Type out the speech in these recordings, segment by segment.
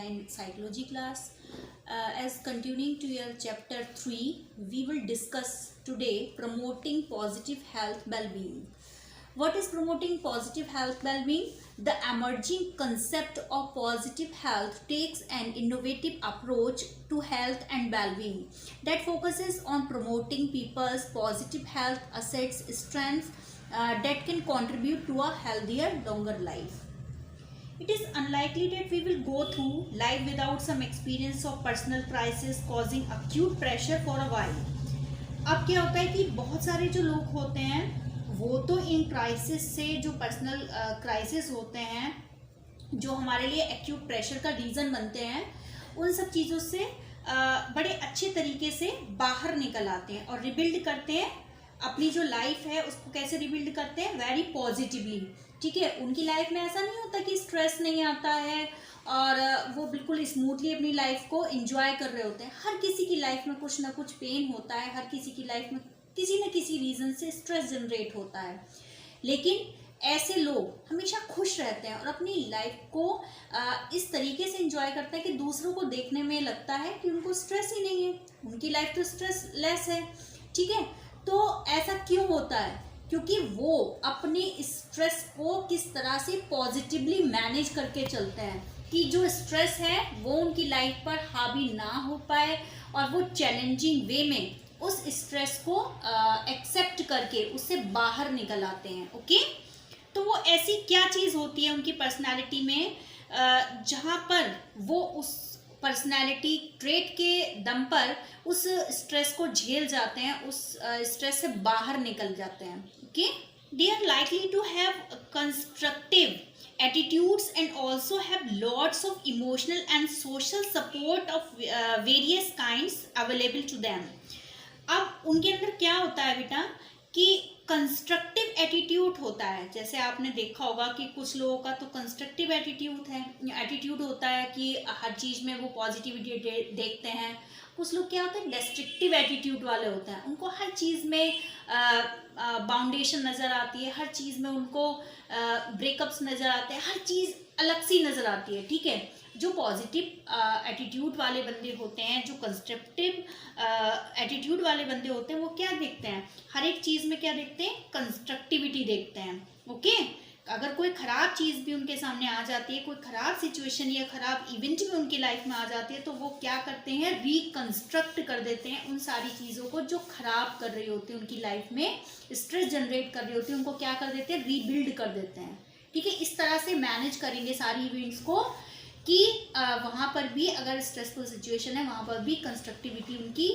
in psychology class. As continuing to your chapter 3, we will discuss today promoting positive health well-being. What is promoting positive health well-being? The emerging concept of positive health takes an innovative approach to health and well-being that focuses on promoting people's positive health assets, strengths that can contribute to a healthier, longer life. It is unlikely that we will go through life without some experience of personal crisis causing acute pressure for a while. अब क्या होता है कि बहुत सारे जो लोग होते हैं वो तो इन क्राइसिस से, जो पर्सनल क्राइसिस होते हैं जो हमारे लिए एक्यूट प्रेशर का रीज़न बनते हैं, उन सब चीज़ों से बड़े अच्छे तरीके से बाहर निकल आते हैं और रिबिल्ड करते हैं अपनी जो लाइफ है उसको। कैसे रिबिल्ड करते हैं? Very positively. ठीक है, उनकी लाइफ में ऐसा नहीं होता कि स्ट्रेस नहीं आता है और वो बिल्कुल स्मूथली अपनी लाइफ को एंजॉय कर रहे होते हैं। हर किसी की लाइफ में कुछ ना कुछ पेन होता है, हर किसी की लाइफ में किसी न किसी रीज़न से स्ट्रेस जनरेट होता है, लेकिन ऐसे लोग हमेशा खुश रहते हैं और अपनी लाइफ को इस तरीके से एंजॉय करते हैं कि दूसरों को देखने में लगता है कि उनको स्ट्रेस ही नहीं है, उनकी लाइफ तो स्ट्रेस लेस है। ठीक है, तो ऐसा क्यों होता है? क्योंकि वो अपने स्ट्रेस को किस तरह से पॉजिटिवली मैनेज करके चलते हैं कि जो स्ट्रेस है वो उनकी लाइफ पर हावी ना हो पाए और वो चैलेंजिंग वे में उस स्ट्रेस को एक्सेप्ट करके उससे बाहर निकल आते हैं। ओके, तो वो ऐसी क्या चीज़ होती है उनकी पर्सनालिटी में जहाँ पर वो उस पर्सनैलिटी ट्रेट के दम पर उस स्ट्रेस को झेल जाते हैं, उस स्ट्रेस से बाहर निकल जाते हैं। Okay, they are likely to have constructive attitudes and also have lots of emotional and social support of various kinds available to them. अब उनके अंदर क्या होता है बेटा कि कंस्ट्रक्टिव एटीट्यूड होता है। जैसे आपने देखा होगा कि कुछ लोगों का तो कंस्ट्रक्टिव एटीट्यूड होता है कि हर चीज़ में वो पॉजिटिविटी देखते हैं। कुछ लोग क्या होते हैं, डिस्ट्रक्टिव एटीट्यूड वाले होते हैं, उनको हर चीज़ में बाउंडेशन नज़र आती है, हर चीज़ में उनको ब्रेकअप्स नज़र आते हैं, हर चीज़ अलग सी नज़र आती है। ठीक है, जो पॉजिटिव एटीट्यूड वाले बंदे होते हैं, जो कंस्ट्रक्टिव एटीट्यूड वाले बंदे होते हैं, वो क्या देखते हैं? हर एक चीज़ में क्या देखते हैं? कंस्ट्रक्टिविटी देखते हैं। ओके, अगर कोई ख़राब चीज़ भी उनके सामने आ जाती है, कोई ख़राब सिचुएशन या ख़राब इवेंट भी उनकी लाइफ में आ जाती है, तो वो क्या करते हैं? रिकंस्ट्रक्ट कर देते हैं उन सारी चीज़ों को जो ख़राब कर रही होती है उनकी लाइफ में, स्ट्रेस जनरेट कर रही होती है, उनको क्या कर देते हैं? रीबिल्ड कर देते हैं। ठीक है, इस तरह से मैनेज करेंगे सारी इवेंट्स को कि वहाँ पर भी अगर स्ट्रेसफुल सिचुएशन है वहाँ पर भी कंस्ट्रक्टिविटी उनकी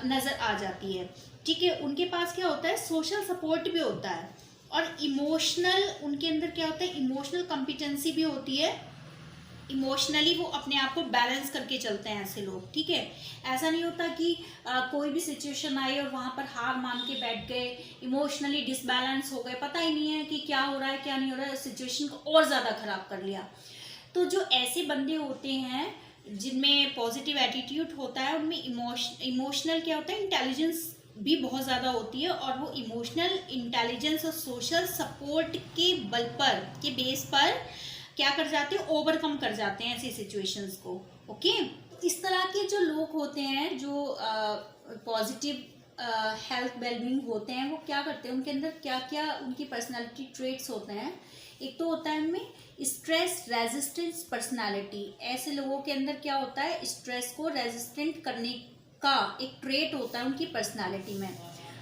नज़र आ जाती है। ठीक है, उनके पास क्या होता है? सोशल सपोर्ट भी होता है और इमोशनल, उनके अंदर क्या होता है? इमोशनल कॉम्पिटेंसी भी होती है। इमोशनली वो अपने आप को बैलेंस करके चलते हैं ऐसे लोग। ठीक है, ऐसा नहीं होता कि कोई भी सिचुएशन आई और वहाँ पर हार मान के बैठ गए, इमोशनली डिसबैलेंस हो गए, पता ही नहीं है कि क्या हो रहा है क्या नहीं हो रहा है, सिचुएशन को और ज़्यादा ख़राब कर लिया। तो जो ऐसे बंदे होते हैं जिनमें पॉजिटिव एटीट्यूड होता है, उनमें इमोशनल क्या होता है? इंटेलिजेंस भी बहुत ज़्यादा होती है और वो इमोशनल इंटेलिजेंस और सोशल सपोर्ट के बल पर, के बेस पर क्या कर जाते हैं? ओवरकम कर जाते हैं ऐसी सिचुएशंस को। ओके, तो इस तरह के जो लोग होते हैं जो पॉजिटिव हेल्थ वेलबींग होते हैं, वो क्या करते हैं? उनके अंदर क्या क्या उनकी पर्सनालिटी ट्रेट्स होते हैं? एक तो होता है उनमें स्ट्रेस रेजिस्टेंस पर्सनालिटी। ऐसे लोगों के अंदर क्या होता है? स्ट्रेस को रेजिस्टेंट करने का एक ट्रेट होता है उनकी पर्सनालिटी में।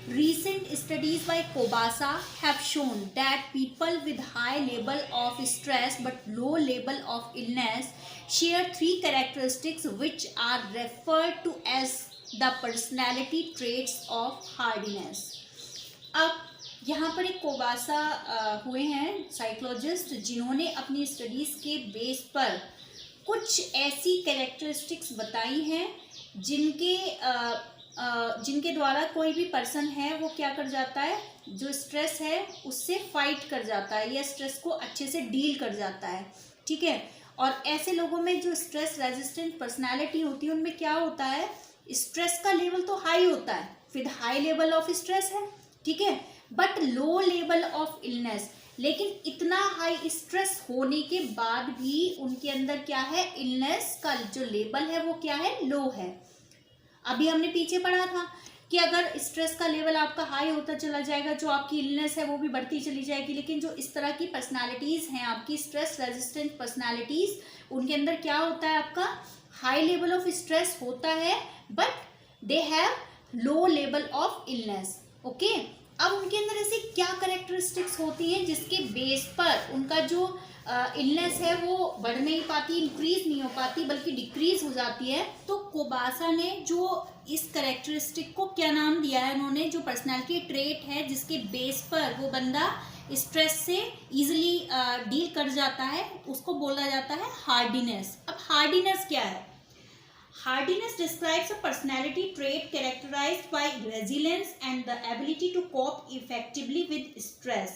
Recent studies by Kobasa have shown that people with high level of stress but low level of illness share 3 characteristics which are referred to as the personality traits of hardiness. अब यहाँ पर एक कोबासा हुए हैं psychologist जिन्होंने अपनी studies के base पर कुछ ऐसी कैरेक्टरिस्टिक्स बताई हैं जिनके द्वारा कोई भी पर्सन है वो क्या कर जाता है? जो स्ट्रेस है उससे फाइट कर जाता है या स्ट्रेस को अच्छे से डील कर जाता है। ठीक है, और ऐसे लोगों में जो स्ट्रेस रेजिस्टेंट पर्सनालिटी होती है उनमें क्या होता है? स्ट्रेस का लेवल तो हाई होता है, with high level of stress है। ठीक है, but low level of illness, लेकिन इतना हाई स्ट्रेस होने के बाद भी उनके अंदर क्या है, इलनेस का जो लेवल है वो क्या है, लो है। अभी हमने पीछे पढ़ा था कि अगर स्ट्रेस का लेवल आपका हाई होता चला जाएगा, जो आपकी इलनेस है वो भी बढ़ती चली जाएगी। लेकिन जो इस तरह की पर्सनालिटीज हैं आपकी स्ट्रेस रेजिस्टेंट पर्सनालिटीज, उनके अंदर क्या होता है, आपका हाई लेवल ऑफ स्ट्रेस होता है but they have low level of illness. Okay, अब उनके अंदर ऐसी क्या कैरेक्टरिस्टिक्स होती हैं जिसके बेस पर उनका जो इलनेस है वो बढ़ नहीं पाती, इंक्रीज नहीं हो पाती, बल्कि डिक्रीज हो जाती है। तो कोबासा ने जो इस कैरेक्टरिस्टिक को क्या नाम दिया है, उन्होंने जो पर्सनालिटी ट्रेट है जिसके बेस पर वो बंदा स्ट्रेस से इजीली डील कर जाता है, उसको बोला जाता है हार्डीनेस। अब हार्डीनेस क्या है? Hardiness describes a personality trait characterized by resilience and the ability to cope effectively with stress.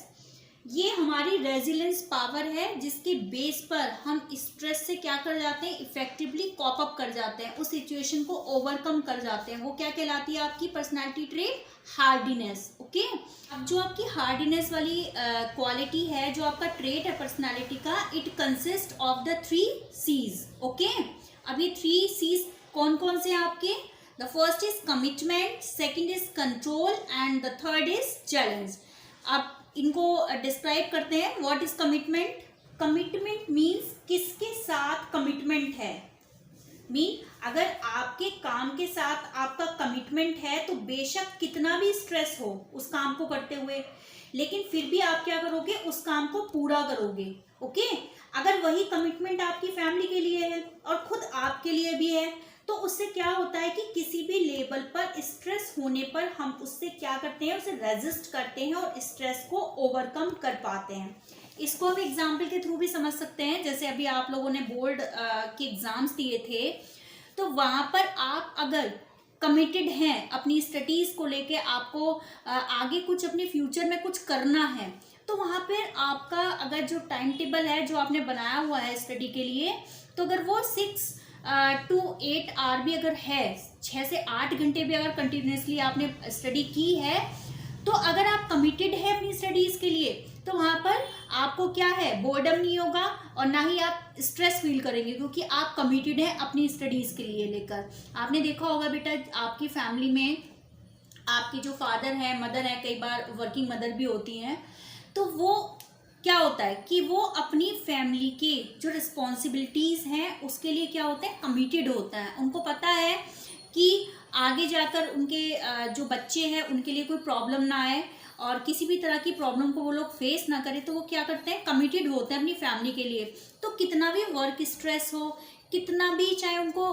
ये हमारी रेजिलेंस पावर है जिसके बेस पर हम स्ट्रेस से क्या कर जाते हैं, इफेक्टिवली कॉप अप कर जाते हैं, उस सिचुएशन को ओवरकम कर जाते हैं। वो क्या कहलाती है आपकी पर्सनालिटी ट्रेट, हार्डीनेस। ओके, अब जो आपकी हार्डीनेस वाली क्वालिटी है, जो आपका ट्रेट है पर्सनालिटी का, it consist of the 3 C's। Okay, अब ये 3 C's कौन कौन से हैं आपके? The first is commitment, second is control and the third is challenge. अब इनको डिस्क्राइब करते हैं। What is commitment? Commitment means किसके साथ कमिटमेंट है। अगर आपके काम के साथ आपका कमिटमेंट है तो बेशक कितना भी स्ट्रेस हो उस काम को करते हुए, लेकिन फिर भी आप क्या करोगे, उस काम को पूरा करोगे। ओके, अगर वही कमिटमेंट आपकी फैमिली के लिए है और खुद आपके लिए भी है, तो उससे क्या होता है कि किसी भी लेवल पर स्ट्रेस होने पर हम उससे क्या करते हैं, उसे रेजिस्ट करते हैं और स्ट्रेस को ओवरकम कर पाते हैं। इसको हम एग्जाम्पल के थ्रू भी समझ सकते हैं। जैसे अभी आप लोगों ने बोर्ड के एग्जाम्स दिए थे, तो वहां पर आप अगर कमिटेड हैं अपनी स्टडीज को लेके, आपको आगे कुछ अपने फ्यूचर में कुछ करना है, तो वहां पर आपका अगर जो टाइम टेबल है जो आपने बनाया हुआ है स्टडी के लिए, तो अगर वो 6 to 8 आवर भी अगर है, 6 से 8 घंटे भी अगर कंटिन्यूसली आपने स्टडी की है, तो अगर आप कमिटेड है अपनी स्टडीज के लिए, तो वहां पर आपको क्या है, बोर्डम नहीं होगा और ना ही आप स्ट्रेस फील करेंगे, क्योंकि आप कमिटेड है अपनी स्टडीज के लिए लेकर। आपने देखा होगा बेटा, आपकी फैमिली में आपके जो फादर है, मदर है, कई बार वर्किंग मदर भी होती हैं, तो वो क्या होता है कि वो अपनी फैमिली के जो रिस्पॉन्सिबिलिटीज हैं उसके लिए क्या होते हैं, कमिटेड होता है। उनको पता है कि आगे जाकर उनके जो बच्चे हैं उनके लिए कोई प्रॉब्लम ना आए और किसी भी तरह की प्रॉब्लम को वो लोग फेस ना करें, तो वो क्या करते हैं, कमिटेड होते हैं अपनी फैमिली के लिए। तो कितना भी वर्क स्ट्रेस हो, कितना भी चाहे उनको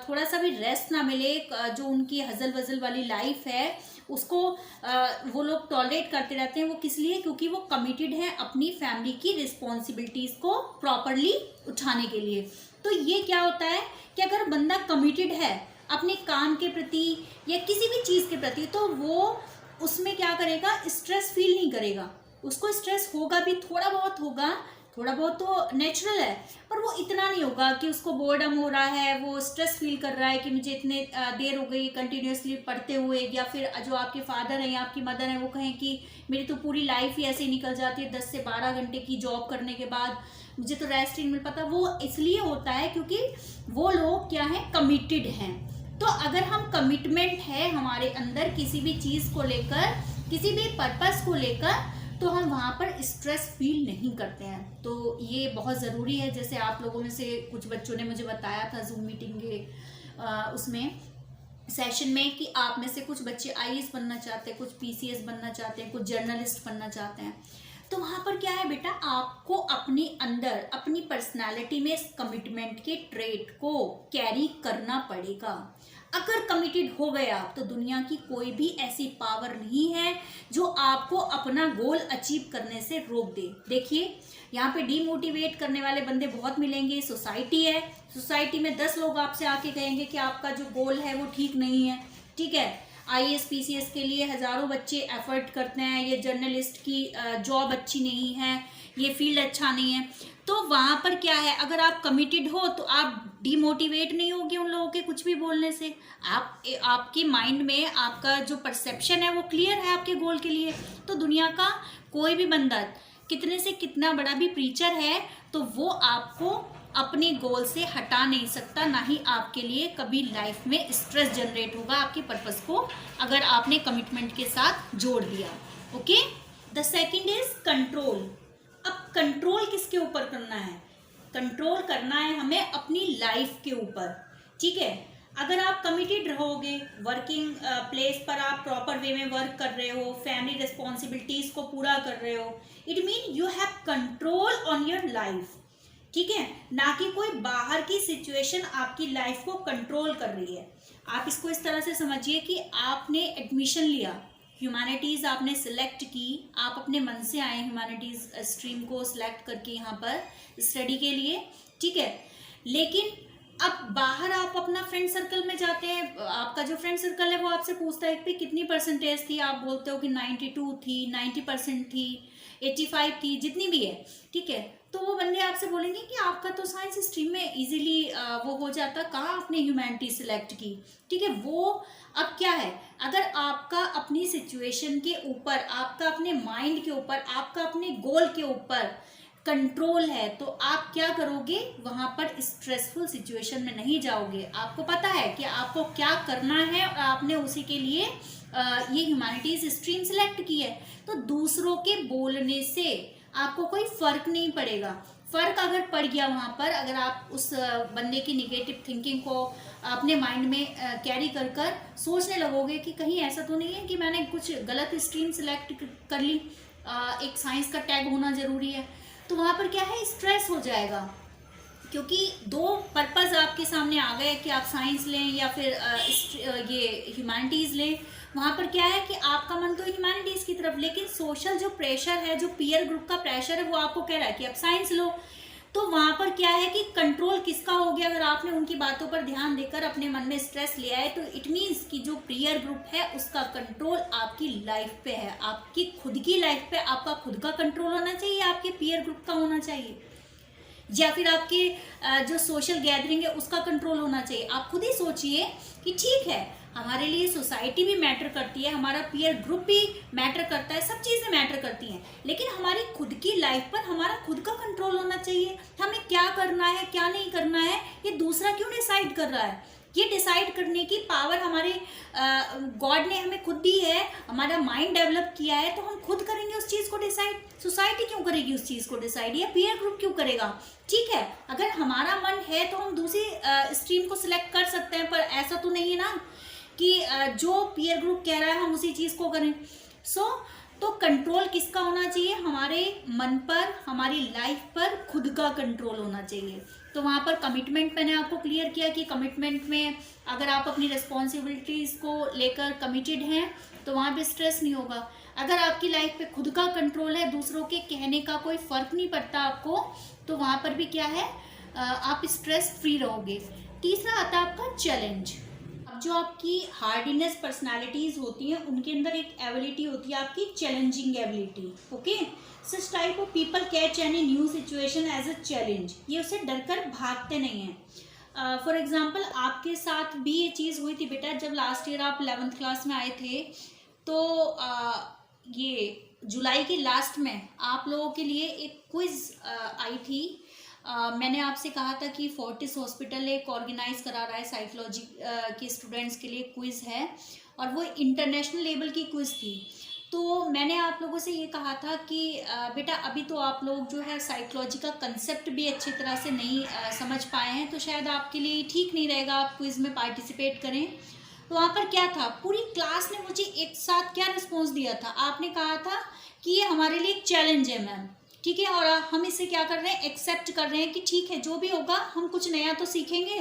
थोड़ा सा भी रेस्ट ना मिले, जो उनकी हजल वजल वाली लाइफ है उसको वो लोग टॉलरेट करते रहते हैं। वो किस लिए? क्योंकि वो कमिटेड हैं अपनी फैमिली की रिस्पॉन्सिबिलिटीज को प्रॉपरली उठाने के लिए। तो ये क्या होता है कि अगर बंदा कमिटेड है अपने काम के प्रति या किसी भी चीज़ के प्रति, तो वो उसमें क्या करेगा, स्ट्रेस फील नहीं करेगा। उसको स्ट्रेस होगा भी, थोड़ा बहुत होगा, थोड़ा बहुत तो नेचुरल है, पर वो इतना नहीं होगा कि उसको बोर्डम हो रहा है, वो स्ट्रेस फील कर रहा है कि मुझे इतने देर हो गई कंटिन्यूसली पढ़ते हुए, या फिर जो आपके फादर हैं या आपकी मदर हैं वो कहें कि मेरी तो पूरी लाइफ ही ऐसे ही निकल जाती है, 10 से 12 घंटे की जॉब करने के बाद मुझे तो रेस्ट ही नहीं मिल पाता। वो इसलिए होता है क्योंकि वो लोग क्या है, कमिटेड हैं। तो अगर हम कमिटमेंट है हमारे अंदर किसी भी चीज़ को लेकर, किसी भी पर्पस को लेकर, तो हम वहाँ पर स्ट्रेस फील नहीं करते हैं। तो ये बहुत ज़रूरी है। जैसे आप लोगों में से कुछ बच्चों ने मुझे बताया था जूम मीटिंग के उसमें सेशन में कि आप में से कुछ बच्चे IAS बनना चाहते हैं, कुछ PCS बनना चाहते हैं, कुछ जर्नलिस्ट बनना चाहते हैं। तो वहाँ पर क्या है बेटा, आपको अपने अंदर अपनी पर्सनालिटी में इस कमिटमेंट के ट्रेट को कैरी करना पड़ेगा। अगर कमिटेड हो गए आप, तो दुनिया की कोई भी ऐसी पावर नहीं है जो आपको अपना गोल अचीव करने से रोक दे। देखिए, यहाँ पे डीमोटिवेट करने वाले बंदे बहुत मिलेंगे। सोसाइटी है, सोसाइटी में 10 लोग आपसे आके कहेंगे कि आपका जो गोल है वो ठीक नहीं है। ठीक है, IAS PCS के लिए हज़ारों बच्चे एफर्ट करते हैं, ये जर्नलिस्ट की जॉब अच्छी नहीं है, ये फील्ड अच्छा नहीं है। तो वहाँ पर क्या है, अगर आप कमिटेड हो तो आप डीमोटिवेट नहीं होगे उन लोगों के कुछ भी बोलने से। आपके माइंड में आपका जो परसेप्शन है वो क्लियर है आपके गोल के लिए। तो दुनिया का कोई भी बंदा कितने से कितना बड़ा भी प्रीचर है तो वो आपको अपने गोल से हटा नहीं सकता, ना ही आपके लिए कभी लाइफ में स्ट्रेस जनरेट होगा आपके पर्पस को अगर आपने कमिटमेंट के साथ जोड़ दिया। Okay, the second is control. अब कंट्रोल किसके ऊपर करना है? कंट्रोल करना है हमें अपनी लाइफ के ऊपर। ठीक है, अगर आप कमिटेड रहोगे, वर्किंग प्लेस पर आप प्रॉपर वे में वर्क कर रहे हो, फैमिली रिस्पॉन्सिबिलिटीज को पूरा कर रहे हो, it mean you have control on your life. ठीक है, ना कि कोई बाहर की सिचुएशन आपकी लाइफ को कंट्रोल कर रही है। आप इसको इस तरह से समझिए कि आपने एडमिशन लिया, ह्यूमैनिटीज़ आपने सिलेक्ट की, आप अपने मन से आए ह्यूमैनिटीज़ स्ट्रीम को सिलेक्ट करके यहाँ पर स्टडी के लिए। ठीक है, लेकिन अब बाहर आप अपना फ्रेंड सर्कल में जाते हैं, आपका जो फ्रेंड सर्कल है वो आपसे पूछता है कि कितनी परसेंटेज थी, आप बोलते हो कि 92 थी, 90% थी, 85 थी, जितनी भी है। ठीक है, तो वो बंदे आपसे बोलेंगे कि आपका तो साइंस स्ट्रीम में इजीली वो हो जाता, कहाँ आपने ह्यूमैनिटी सिलेक्ट की। ठीक है, वो अब क्या है, अगर आपका अपनी सिचुएशन के ऊपर, आपका अपने माइंड के ऊपर, आपका अपने गोल के ऊपर कंट्रोल है तो आप क्या करोगे, वहां पर स्ट्रेसफुल सिचुएशन में नहीं जाओगे। आपको पता है कि आपको क्या करना है और आपने उसी के लिए ये ह्यूमैनिटीज स्ट्रीम सिलेक्ट की है, तो दूसरों के बोलने से आपको कोई फर्क नहीं पड़ेगा। फर्क अगर पड़ गया वहां पर, अगर आप उस बंदे की निगेटिव थिंकिंग को अपने माइंड में कैरी कर कर सोचने लगोगे कि कहीं ऐसा तो नहीं है कि मैंने कुछ गलत स्ट्रीम सिलेक्ट कर ली, एक साइंस का टैग होना जरूरी है, तो वहां पर क्या है, स्ट्रेस हो जाएगा। क्योंकि दो पर्पस आपके सामने आ गए कि आप साइंस लें या फिर ये ह्यूमैनिटीज़ लें। वहाँ पर क्या है कि आपका मन तो ह्यूमैनिटीज़ की तरफ, लेकिन सोशल जो प्रेशर है, जो पीयर ग्रुप का प्रेशर है, वो आपको कह रहा है कि आप साइंस लो। तो वहाँ पर क्या है कि कंट्रोल किसका हो गया, अगर आपने उनकी बातों पर ध्यान देकर अपने मन में स्ट्रेस लिया है, तो इट मीन्स कि जो पीयर ग्रुप है उसका कंट्रोल आपकी लाइफ पे है। आपकी खुद की लाइफ पे आपका खुद का कंट्रोल होना चाहिए, आपके पीयर ग्रुप का होना चाहिए, या फिर आपके जो सोशल गैदरिंग है उसका कंट्रोल होना चाहिए। आप खुद ही सोचिए कि ठीक है, हमारे लिए सोसाइटी भी मैटर करती है, हमारा पीयर ग्रुप भी मैटर करता है, सब चीज़ें मैटर करती हैं, लेकिन हमारी खुद की लाइफ पर हमारा खुद का कंट्रोल होना चाहिए। हमें क्या करना है, क्या नहीं करना है, ये दूसरा क्यों डिसाइड कर रहा है? ये डिसाइड करने की पावर हमारे गॉड ने हमें खुद दी है, हमारा माइंड डेवलप किया है, तो हम खुद करेंगे उस चीज़ को डिसाइड। सोसाइटी क्यों करेगी उस चीज़ को डिसाइड, या पीयर ग्रुप क्यों करेगा? ठीक है, अगर हमारा मन है तो हम दूसरी स्ट्रीम को सिलेक्ट कर सकते हैं, पर ऐसा तो नहीं है ना कि जो पीयर ग्रुप कह रहा है हम उसी चीज़ को करें। तो कंट्रोल किसका होना चाहिए, हमारे मन पर, हमारी लाइफ पर खुद का कंट्रोल होना चाहिए। तो वहाँ पर कमिटमेंट मैंने आपको क्लियर किया कि कमिटमेंट में अगर आप अपनी रिस्पॉन्सिबिलिटीज़ को लेकर कमिटेड हैं तो वहाँ पे स्ट्रेस नहीं होगा। अगर आपकी लाइफ पे खुद का कंट्रोल है, दूसरों के कहने का कोई फ़र्क नहीं पड़ता आपको, तो वहाँ पर भी क्या है, आप स्ट्रेस फ्री रहोगे। तीसरा आता है आपका चैलेंज। अब जो आपकी हार्डीनेस पर्सनालिटीज़ होती हैं उनके अंदर एक एबिलिटी होती है आपकी challenging ability. Okay, such type of people catch any new situation as a challenge. ये उससे डरकर भागते नहीं हैं। फॉर एग्जाम्पल आपके साथ भी ये चीज़ हुई थी बेटा, जब लास्ट ईयर आप 11th क्लास में आए थे, तो ये जुलाई के लास्ट में आप लोगों के लिए एक क्विज़ आई थी। मैंने आपसे कहा था कि फोर्टिस हॉस्पिटल एक ऑर्गेनाइज करा रहा है साइकोलॉजी के स्टूडेंट्स के लिए क्विज़ है, और वो इंटरनेशनल लेवल की क्विज़ थी। तो मैंने आप लोगों से ये कहा था कि बेटा अभी तो आप लोग जो है साइकोलॉजी का कंसेप्ट भी अच्छी तरह से नहीं समझ पाए हैं, तो शायद आपके लिए ठीक नहीं रहेगा आप क्विज़ में पार्टिसिपेट करें। तो वहाँ पर क्या था, पूरी क्लास ने मुझे एक साथ क्या रिस्पॉन्स दिया था, आपने कहा था कि ये हमारे लिए एक चैलेंज है मैम, ठीक है, और हम इसे क्या कर रहे हैं, एक्सेप्ट कर रहे हैं कि ठीक है जो भी होगा हम कुछ नया तो सीखेंगे।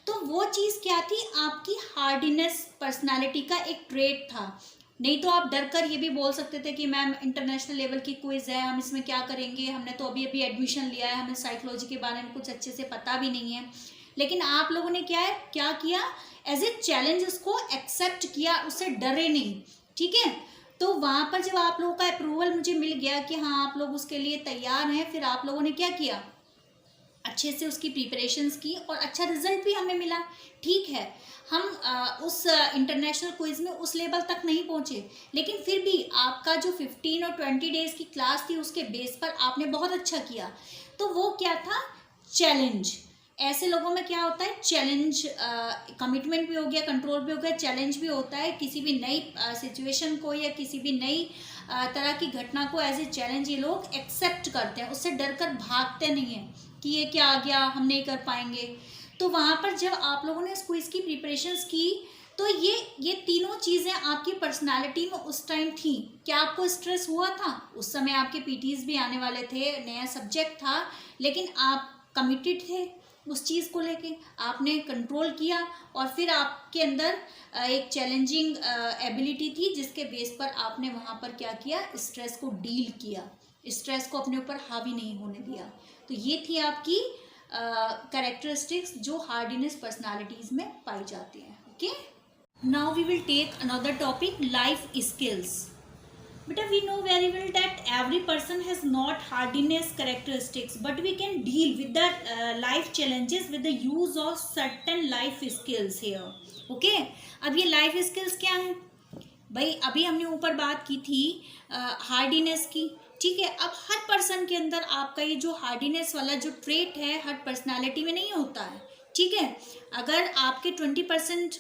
तो वो चीज़ क्या थी, आपकी हार्डीनेस पर्सनालिटी का एक ट्रेट था। नहीं तो आप डर कर ये भी बोल सकते थे कि मैम इंटरनेशनल लेवल की क्विज़ है, हम इसमें क्या करेंगे, हमने तो अभी अभी एडमिशन लिया है, हमें साइकोलॉजी के बारे में कुछ अच्छे से पता भी नहीं है। लेकिन आप लोगों ने क्या किया, एज ए चैलेंज उसको एक्सेप्ट किया, उससे डरे नहीं। ठीक है, तो वहाँ पर जब आप लोगों का अप्रूवल मुझे मिल गया कि हाँ आप लोग उसके लिए तैयार हैं, फिर आप लोगों ने क्या किया, अच्छे से उसकी प्रिपरेशंस की और अच्छा रिजल्ट भी हमें मिला। ठीक है, हम उस इंटरनेशनल क्विज में उस लेवल तक नहीं पहुँचे, लेकिन फिर भी आपका जो 15 और 20 डेज़ की क्लास थी उसके बेस पर आपने बहुत अच्छा किया। तो वो क्या था, चैलेंज। ऐसे लोगों में क्या होता है, चैलेंज, कमिटमेंट भी हो गया, कंट्रोल भी हो गया, चैलेंज भी होता है। किसी भी नई सिचुएशन को या किसी भी नई तरह की घटना को एज ए चैलेंज ये लोग एक्सेप्ट करते हैं, उससे डरकर भागते नहीं हैं कि ये क्या आ गया, हम नहीं कर पाएंगे। तो वहाँ पर जब आप लोगों ने इस क्विज की प्रिपरेशंस की तो ये तीनों चीज़ें आपकी पर्सनालिटी में उस टाइम थी। क्या आपको स्ट्रेस हुआ था? उस समय आपके पीटीज भी आने वाले थे, नया सब्जेक्ट था, लेकिन आप कमिटेड थे उस चीज़ को लेके, आपने कंट्रोल किया और फिर आपके अंदर एक चैलेंजिंग एबिलिटी थी जिसके बेस पर आपने वहाँ पर क्या किया, स्ट्रेस को डील किया, स्ट्रेस को अपने ऊपर हावी नहीं होने दिया। तो ये थी आपकी कैरेक्टरिस्टिक्स जो हार्डीनेस पर्सनालिटीज़ में पाई जाती हैं। Okay, now we will take another topic, life skills. But we know very well that every person has not hardiness characteristics, but we can deal with the life challenges with the use of certain life skills here. Okay? अब ये life skills क्या हैं भाई? अभी हमने ऊपर बात की थी हार्डीनेस की, ठीक है। अब हर पर्सन के अंदर आपका ये जो हार्डीनेस वाला जो ट्रेट है हर पर्सनालिटी में नहीं होता है, ठीक है। अगर आपके 20%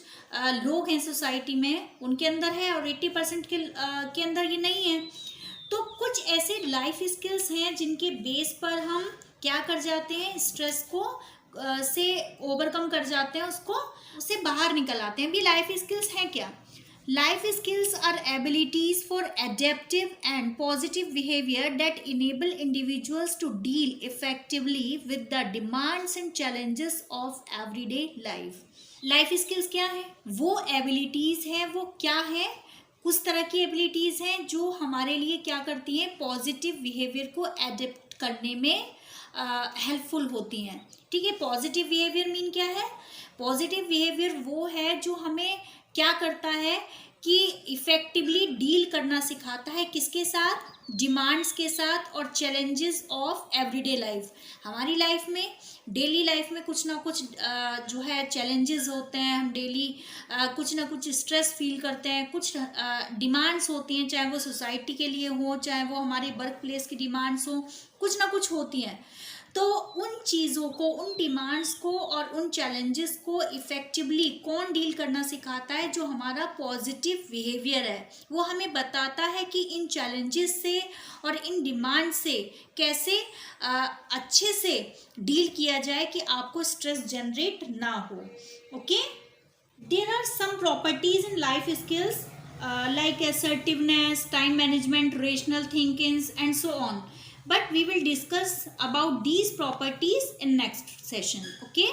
लोग हैं सोसाइटी में, उनके अंदर है और 80% के अंदर ये नहीं है, तो कुछ ऐसे लाइफ स्किल्स हैं जिनके बेस पर हम क्या कर जाते हैं, स्ट्रेस को से ओवरकम कर जाते हैं, उससे बाहर निकल आते हैं। भी लाइफ स्किल्स हैं क्या? Life skills are abilities for adaptive and positive behavior that enable individuals to deal effectively with the demands and challenges of everyday life. Life skills क्या है? वो abilities हैं, वो क्या है? कुछ तरह की abilities हैं जो हमारे लिए क्या करती हैं, पॉजिटिव बिहेवियर को एडेप्ट करने में हेल्पफुल होती हैं, ठीक है। पॉजिटिव बिहेवियर मीन क्या है? पॉजिटिव बिहेवियर वो है जो हमें क्या करता है कि इफ़ेक्टिवली डील करना सिखाता है, किसके साथ, डिमांड्स के साथ और चैलेंजेस ऑफ एवरीडे लाइफ। हमारी लाइफ में, डेली लाइफ में कुछ ना कुछ जो है चैलेंजेस होते हैं, हम डेली कुछ ना कुछ स्ट्रेस फील करते हैं, कुछ डिमांड्स होती हैं, चाहे वो सोसाइटी के लिए हो, चाहे वो हमारे वर्क प्लेस की डिमांड्स हो, कुछ ना कुछ होती हैं। तो उन चीज़ों को, उन डिमांड्स को और उन चैलेंजेस को इफ़ेक्टिवली कौन डील करना सिखाता है? जो हमारा पॉजिटिव बिहेवियर है, वो हमें बताता है कि इन चैलेंजेस से और इन डिमांड से कैसे अच्छे से डील किया जाए कि आपको स्ट्रेस जनरेट ना हो। Okay, there are some properties in life skills like assertiveness, time management, rational thinking and so on. But we will discuss about these properties in next session. Okay.